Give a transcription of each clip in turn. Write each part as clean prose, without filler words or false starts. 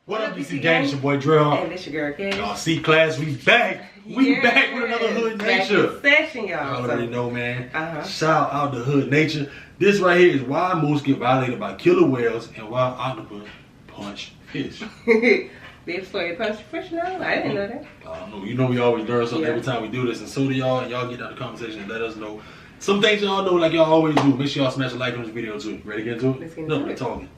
What up, DC gang? It's your boy DreadHawk. And it's your girl, Kay. Y'all see class, we back. We back with another Hood Nature. Session, y'all. Y'all already know, man. Shout out to Hood Nature. This right here is why moose get violated by killer whales and why octopus punch fish. This story punch fish? No, I didn't know that. I don't know. You know we always learn something every time we do this, and so do y'all. And y'all get out the conversation and let us know some things y'all know like y'all always do. Make sure y'all smash a like on this video too. Ready to get into it? Let's get into it. Talking.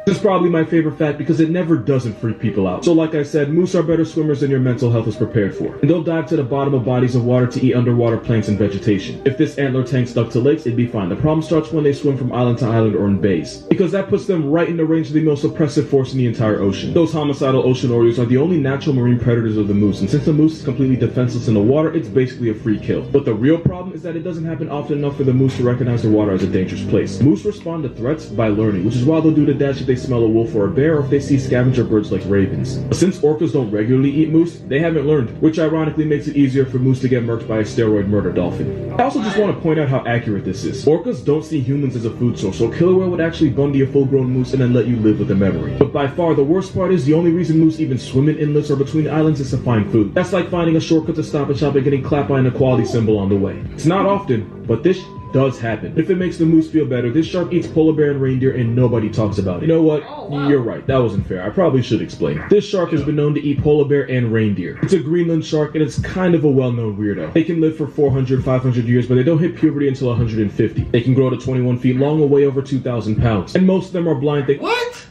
This is probably my favorite fact because it never doesn't freak people out. So like I said, moose are better swimmers than your mental health is prepared for. And they'll dive to the bottom of bodies of water to eat underwater plants and vegetation. If this antler tank stuck to lakes, it'd be fine. The problem starts when they swim from island to island or in bays, because that puts them right in the range of the most oppressive force in the entire ocean. Those homicidal ocean oriole are the only natural marine predators of the moose, and since the moose is completely defenseless in the water, it's basically a free kill. But the real problem is that it doesn't happen often enough for the moose to recognize the water as a dangerous place. Moose respond to threats by learning, which is why they'll do the dash if they smell a wolf or a bear, or if they see scavenger birds like ravens. But since orcas don't regularly eat moose, they haven't learned, which ironically makes it easier for moose to get murked by a steroid murder dolphin. I also just want to point out how accurate this is. Orcas don't see humans as a food source, so a killer whale would actually Bundy a full-grown moose and then let you live with a memory. But by far, the worst part is the only reason moose even swim in inlets or between islands is to find food. That's like finding a shortcut to Stop and Shop and getting clapped by an equality symbol on the way. It's not often, but this does happen. If it makes the moose feel better, this shark eats polar bear and reindeer and nobody talks about it. You know what? You're right. That wasn't fair. I probably should explain. This shark has been known to eat polar bear and reindeer. It's a Greenland shark and it's kind of a well-known weirdo. They can live for 400, 500 years, but they don't hit puberty until 150. They can grow to 21 feet long and weigh over 2,000 pounds. And most of them are blind. What?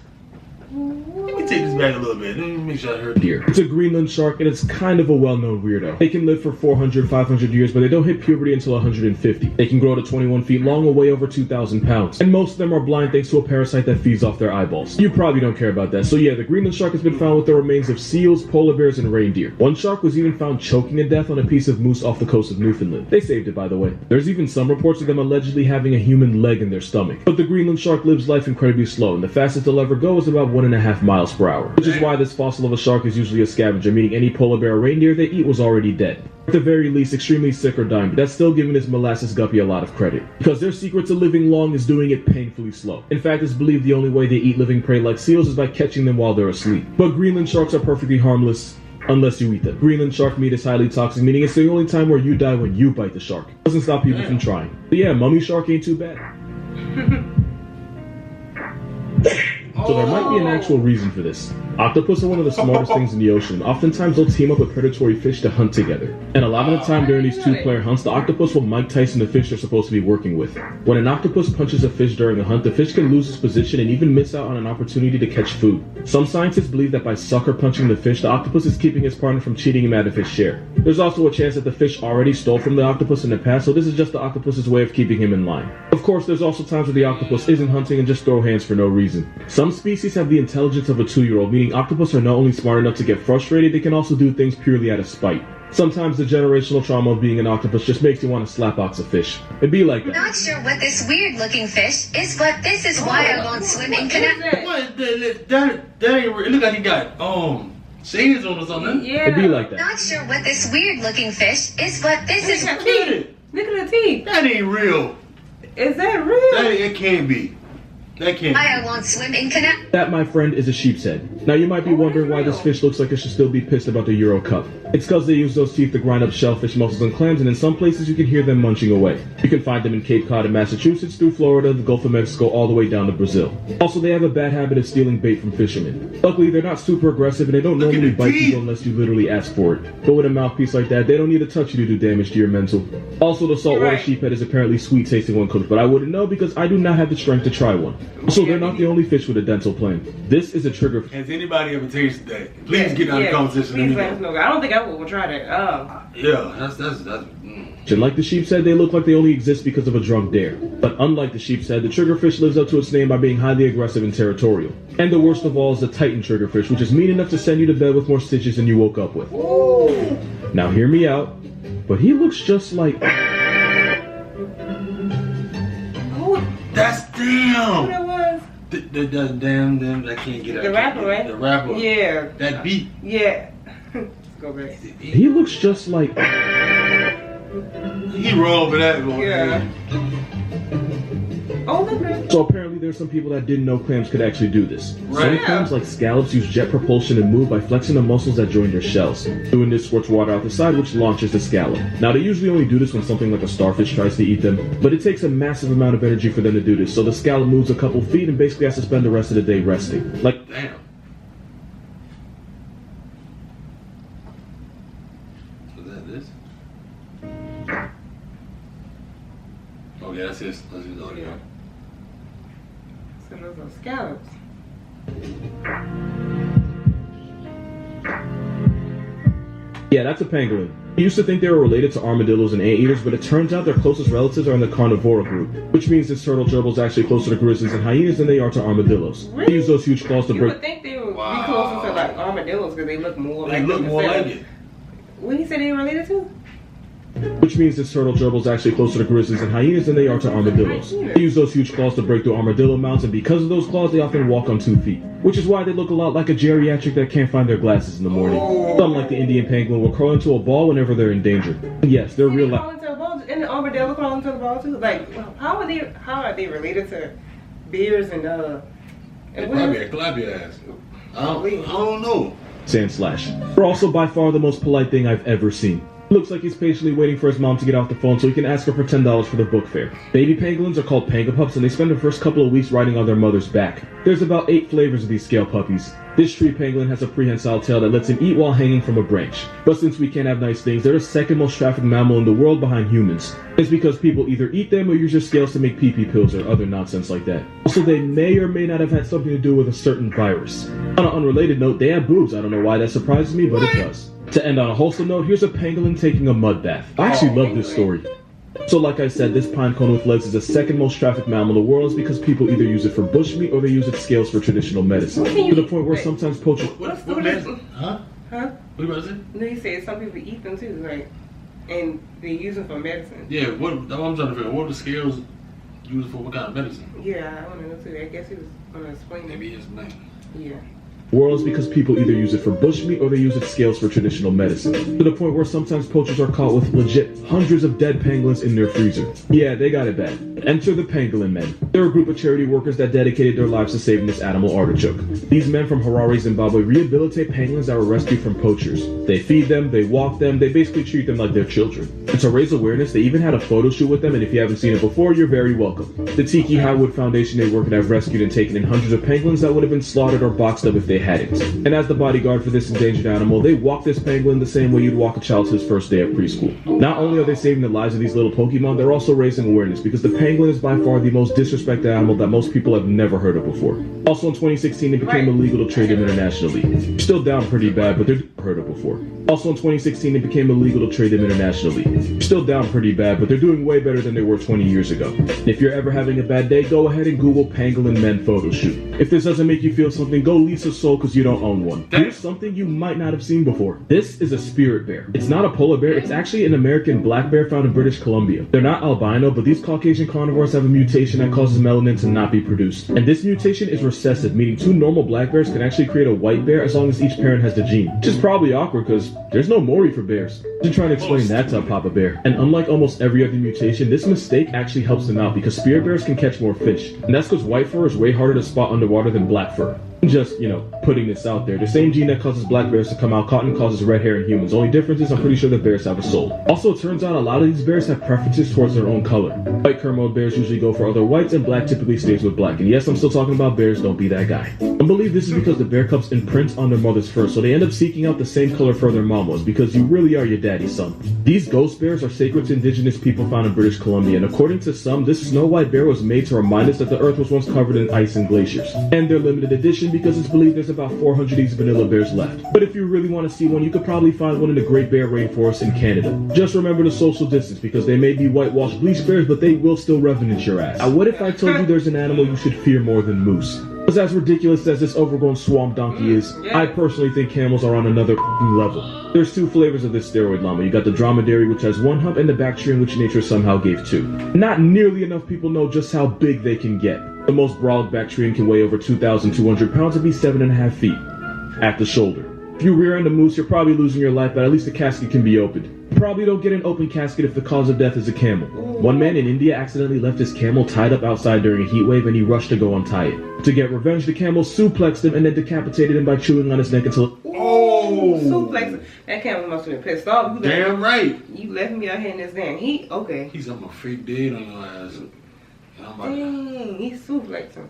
Take this back a little bit. Let me make sure I heard deer. It's a Greenland shark and it's kind of a well-known weirdo. They can live for 400, 500 years, but they don't hit puberty until 150. They can grow to 21 feet long and weigh over 2,000 pounds. And most of them are blind thanks to a parasite that feeds off their eyeballs. You probably don't care about that. So yeah, the Greenland shark has been found with the remains of seals, polar bears, and reindeer. One shark was even found choking to death on a piece of moose off the coast of Newfoundland. They saved it, by the way. There's even some reports of them allegedly having a human leg in their stomach. But the Greenland shark lives life incredibly slow, and the fastest they'll ever go is about 1.5 miles per hour. Which is why this fossil of a shark is usually a scavenger, meaning any polar bear or reindeer they eat was already dead. At the very least, extremely sick or dying, but that's still giving this molasses guppy a lot of credit. Because their secret to living long is doing it painfully slow. In fact, it's believed the only way they eat living prey like seals is by catching them while they're asleep. But Greenland sharks are perfectly harmless unless you eat them. Greenland shark meat is highly toxic, meaning it's the only time where you die when you bite the shark. Doesn't stop people from trying. But yeah, mummy shark ain't too bad. So there might be an actual reason for this. Octopus are one of the smartest things in the ocean. Oftentimes they'll team up with predatory fish to hunt together. And a lot of the time during these two-player hunts, the octopus will Mike Tyson the fish they're supposed to be working with. When an octopus punches a fish during a hunt, the fish can lose its position and even miss out on an opportunity to catch food. Some scientists believe that by sucker punching the fish, the octopus is keeping his partner from cheating him out of his share. There's also a chance that the fish already stole from the octopus in the past, so this is just the octopus's way of keeping him in line. Of course, there's also times where the octopus isn't hunting and just throw hands for no reason. Some species have the intelligence of a 2-year-old, meaning octopus are not only smart enough to get frustrated, they can also do things purely out of spite. Sometimes the generational trauma of being an octopus just makes you want to slapbox a fish. It'd be like that. Not sure what this weird-looking fish is, but this is why I won't swim in canal. What? That ain't real. It look like he got shades on or something. Yeah. It'd be like that. Not sure what this weird-looking fish is, but this is. Look at it. Look at the teeth. That ain't real. Is that real? It can't be. That can't be. Why I won't swim in canal. That, my friend, is a sheepshead. Now you might be wondering why this fish looks like it should still be pissed about the Euro Cup. It's because they use those teeth to grind up shellfish, mussels, and clams, and in some places you can hear them munching away. You can find them in Cape Cod in Massachusetts, through Florida, the Gulf of Mexico, all the way down to Brazil. Also, they have a bad habit of stealing bait from fishermen. Luckily, they're not super aggressive, and they don't normally bite people unless you literally ask for it. But with a mouthpiece like that, they don't need to touch you to do damage to your mental. Also, the saltwater sheephead is apparently sweet-tasting when cooked, but I wouldn't know because I do not have the strength to try one. So they're not the only fish with a dental plan. This is a trigger. Has anybody ever tasted that? Please get out of the conversation. Please let us know. I don't think I will try that. Yeah, that's. And like the sheepshead, they look like they only exist because of a drunk dare. But unlike the sheepshead, the triggerfish lives up to its name by being highly aggressive and territorial. And the worst of all is the Titan triggerfish, which is mean enough to send you to bed with more stitches than you woke up with. Ooh. Now hear me out, but he looks just like. Oh, That's damn. what it was? The damn, I can't get out. The rapper, right? The rapper. Yeah. That beat. Yeah. Let's go back. He looks just like. He wrong for that, boy. Yeah. Oh, look at it. So apparently there's some people that didn't know clams could actually do this. Right. Some clams, like scallops, use jet propulsion and move by flexing the muscles that join their shells. Doing this squirts water out the side, which launches the scallop. Now they usually only do this when something like a starfish tries to eat them, but it takes a massive amount of energy for them to do this, so the scallop moves a couple feet and basically has to spend the rest of the day resting. Like, Damn. Is that this? Oh yeah, that's his audio. So those are scallops. yeah, that's a pangolin. I used to think they were related to armadillos and anteaters, but it turns out their closest relatives are in the carnivora group, which means this turtle gerbil is actually closer to grizzlies and hyenas than they are to armadillos. Really? They use those huge claws to You break. would think they would be closer to like armadillos because they look more They like look them more instead like of- it. What he said they were related to? Which means this turtle gerbil is actually closer to grizzlies and hyenas than they are to armadillos. They use those huge claws to break through armadillo mounts, and because of those claws, they often walk on 2 feet. Which is why they look a lot like a geriatric that can't find their glasses in the morning. Some, like the Indian pangolin, will crawl into a ball whenever they're in danger. And yes, they're real Crawl into a ball, and the armadillo crawl into the ball too. Like, how are they related to bears and They what probably else? a clap your ass. I don't know. sand slash. They're also by far the most polite thing I've ever seen. Looks like he's patiently waiting for his mom to get off the phone so he can ask her for $10 for the book fair. Baby pangolins are called pangopups, and they spend the first couple of weeks riding on their mother's back. There's about 8 flavors of these scale puppies. This tree pangolin has a prehensile tail that lets him eat while hanging from a branch. But since we can't have nice things, they're the second most trafficked mammal in the world behind humans. It's because people either eat them or use their scales to make pee-pee pills or other nonsense like that. Also, they may or may not have had something to do with a certain virus. On an unrelated note, they have boobs. I don't know why that surprises me, but it does. To end on a wholesome note, here's a pangolin taking a mud bath. I actually love this story. So like I said, this pine cone with legs is the second most trafficked mammal in the world is because people either use it for bushmeat or they use its scales for traditional medicine. To the point where sometimes poachers... What medicine? Huh? Huh? What about to say? No, he said some people eat them too, like, and they use them for medicine. Yeah, what I'm trying to figure out, what are the scales used for what kind of medicine? Yeah, I want to know too. I guess he was gonna explain Maybe it. his name. Yeah. World is because people either use it for bushmeat or they use its scales for traditional medicine. To the point where sometimes poachers are caught with legit hundreds of dead pangolins in their freezer. Yeah, they got it bad. Enter the Pangolin Men. They're a group of charity workers that dedicated their lives to saving this animal artichoke. These men from Harare, Zimbabwe rehabilitate pangolins that were rescued from poachers. They feed them, they walk them, they basically treat them like their children. And to raise awareness, they even had a photo shoot with them, and if you haven't seen it before, you're very welcome. The Tiki Highwood Foundation they work at have rescued and taken in hundreds of pangolins that would have been slaughtered or boxed up if they hadn't. And as the bodyguard for this endangered animal, they walk this pangolin the same way you'd walk a child to his first day of preschool. Not only are they saving the lives of these little Pokemon, they're also raising awareness because the pangolin is by far the most disrespected animal that most people have never heard of before. Also in 2016, it became illegal to trade them internationally. Still down pretty bad, but they're heard of before. Also in 2016, it became illegal to trade them internationally. Still down pretty bad, but they're doing way better than they were 20 years ago. And if you're ever having a bad day, go ahead and Google Pangolin Men photo shoot. If this doesn't make you feel something, go lease a soul because you don't own one. Here's something you might not have seen before. This is a spirit bear. It's not a polar bear, it's actually an American black bear found in British Columbia. They're not albino, but these Caucasian carnivores have a mutation that causes melanin to not be produced. And this mutation is recessive, meaning 2 normal black bears can actually create a white bear as long as each parent has the gene. Which is probably awkward because there's no Maury for bears. To try and explain that to a Papa Bear. And unlike almost every other mutation, this mistake actually helps them out because spirit bears can catch more fish. And that's because white fur is way harder to spot underwater than black fur. Just, putting this out there. The same gene that causes black bears to come out cotton causes red hair in humans. Only difference is I'm pretty sure that bears have a soul. Also, it turns out a lot of these bears have preferences towards their own color. White Kermode bears usually go for other whites and black typically stays with black. And yes, I'm still talking about bears, don't be that guy. I believe this is because the bear cubs imprint on their mother's fur, so they end up seeking out the same color fur their mom was because you really are your daddy's son. These ghost bears are sacred to indigenous people found in British Columbia, and according to some, this snow white bear was made to remind us that the earth was once covered in ice and glaciers. And they're limited edition because it's believed there's about 400 of these vanilla bears left. But if you really want to see one, you could probably find one in the Great Bear Rainforest in Canada. Just remember to social distance because they may be whitewashed bleach bears, but they will still revenant your ass. Now, what if I told you there's an animal you should fear more than moose? Because as ridiculous as this overgrown swamp donkey is, I personally think camels are on another level. There's 2 flavors of this steroid llama. You got the dromedary, which has 1 hump, and the Bactrian, which nature somehow gave 2. Not nearly enough people know just how big they can get. The most broad Bactrian can weigh over 2,200 pounds and be 7.5 feet at the shoulder. If you rear-end a moose, you're probably losing your life, but at least the casket can be opened. You probably don't get an open casket if the cause of death is a camel. One man in India accidentally left his camel tied up outside during a heat wave, and he rushed to go untie it. To get revenge, the camel suplexed him and then decapitated him by chewing on his neck until... Oh! Suplex. That camel must have been pissed off. Damn right. You left me out here in this damn heat? Okay. He's I'm a fake dead on your ass. Dang, he suplexed him.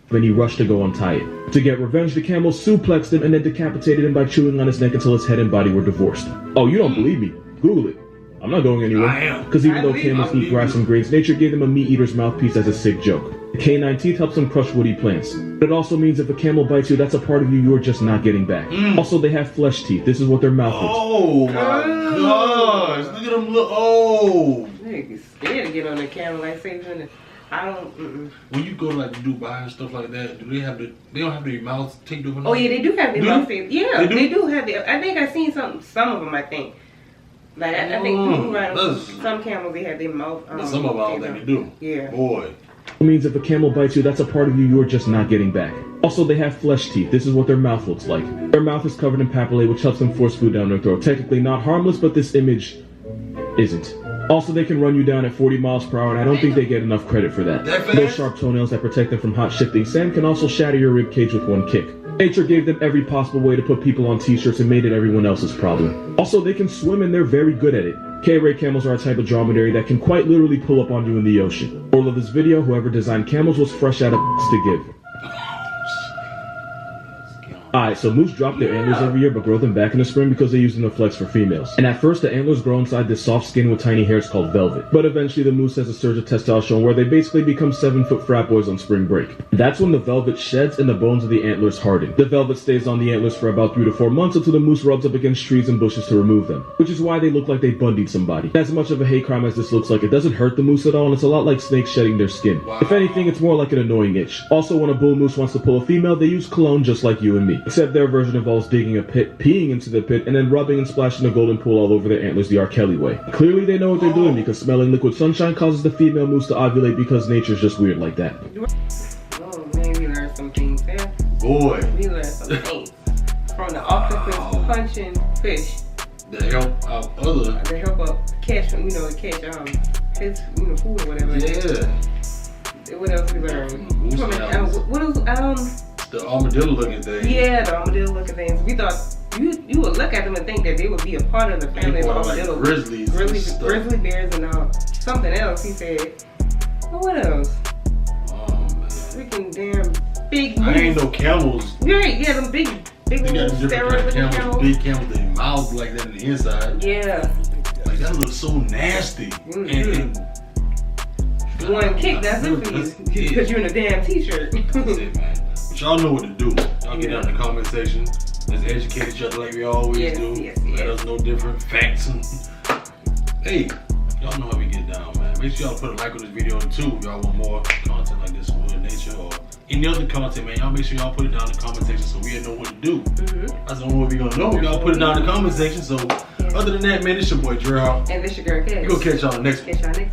When he rushed to go untie it. To get revenge, the camel suplexed him and then decapitated him by chewing on his neck until his head and body were divorced. Oh, you don't believe me? Google it. I'm not going anywhere. I am. Because even though camels eat grass and grains, nature gave them a meat-eater's mouthpiece as a sick joke. The canine teeth helps them crush woody plants. But it also means if a camel bites you, that's a part of you you're just not getting back. Also, they have flesh teeth. This is what their mouth looks. Oh my gosh. Look at them look. Oh. They'd be scared to get on the camel like saving it. I don't. When you go to like Dubai and stuff like that, do they have they don't have their mouths taped over? Oh yeah, they do have their mouth taped. Yeah, they do have their. I think I've seen some of them. I think. Like I think some camels they have their mouth. Some of them I don't think they do. Yeah. Boy. It means if a camel bites you, that's a part of you you're just not getting back. Also, they have flesh teeth. This is what their mouth looks like. Their mouth is covered in papillae, which helps them force food down their throat. Technically not harmless, but this image isn't. Also, they can run you down at 40 miles per hour, and I don't think they get enough credit for that. Those sharp toenails that protect them from hot shifting sand can also shatter your rib cage with one kick. Nature gave them every possible way to put people on t-shirts and made it everyone else's problem. Also, they can swim and they're very good at it. K-ray camels are a type of dromedary that can quite literally pull up on you in the ocean. Moral of this video, whoever designed camels was fresh out of to give. Alright, so moose drop their antlers every year but grow them back in the spring because they use them to flex for females. And at first the antlers grow inside this soft skin with tiny hairs called velvet. But eventually the moose has a surge of testosterone where they basically become 7-foot frat boys on spring break. That's when the velvet sheds and the bones of the antlers harden. The velvet stays on the antlers for about 3 to 4 months until the moose rubs up against trees and bushes to remove them. Which is why they look like they bundied somebody. As much of a hate crime as this looks like, it doesn't hurt the moose at all, and it's a lot like snakes shedding their skin. Wow. If anything, it's more like an annoying itch. Also, when a bull moose wants to pull a female, they use cologne just like you and me. Except their version involves digging a pit, peeing into the pit, and then rubbing and splashing a golden pool all over their antlers the R. Kelly way. Clearly they know what they're doing because smelling liquid sunshine causes the female moose to ovulate because nature's just weird like that. Oh man, we learned some things there. Boy. We learned some things. From the octopus punching fish. That help out other. They help out catch, catch his food or whatever. Yeah. What else we learned? What else? The armadillo looking thing. Yeah, the armadillo looking things. We thought you would look at them and think that they would be a part of the family of armadillos. Like grizzlies. Grizzly bears and something else, he said. But what else? Oh man. Freaking damn big moose. I ain't no camels. Right, yeah, them big little steroid looking camels. Big camels, their mouths like that on the inside. Yeah. Like that looks so nasty. And one kick, that's it for you. Because you're in a damn t-shirt. That's it, man. But y'all know what to do. Y'all get down in the comment section. Let's educate each other like we always do. Let us know different facts. Hey, y'all know how we get down, man. Make sure y'all put a like on this video too if y'all want more content like this from Wood Nature or any other content, man. Y'all make sure y'all put it down in the comment section so we know what to do. That's the only way we gonna know. Y'all put it down in the comment section. So other than that, man, it's your boy DreadHawk. And this your girl Kay. We gonna catch y'all next one.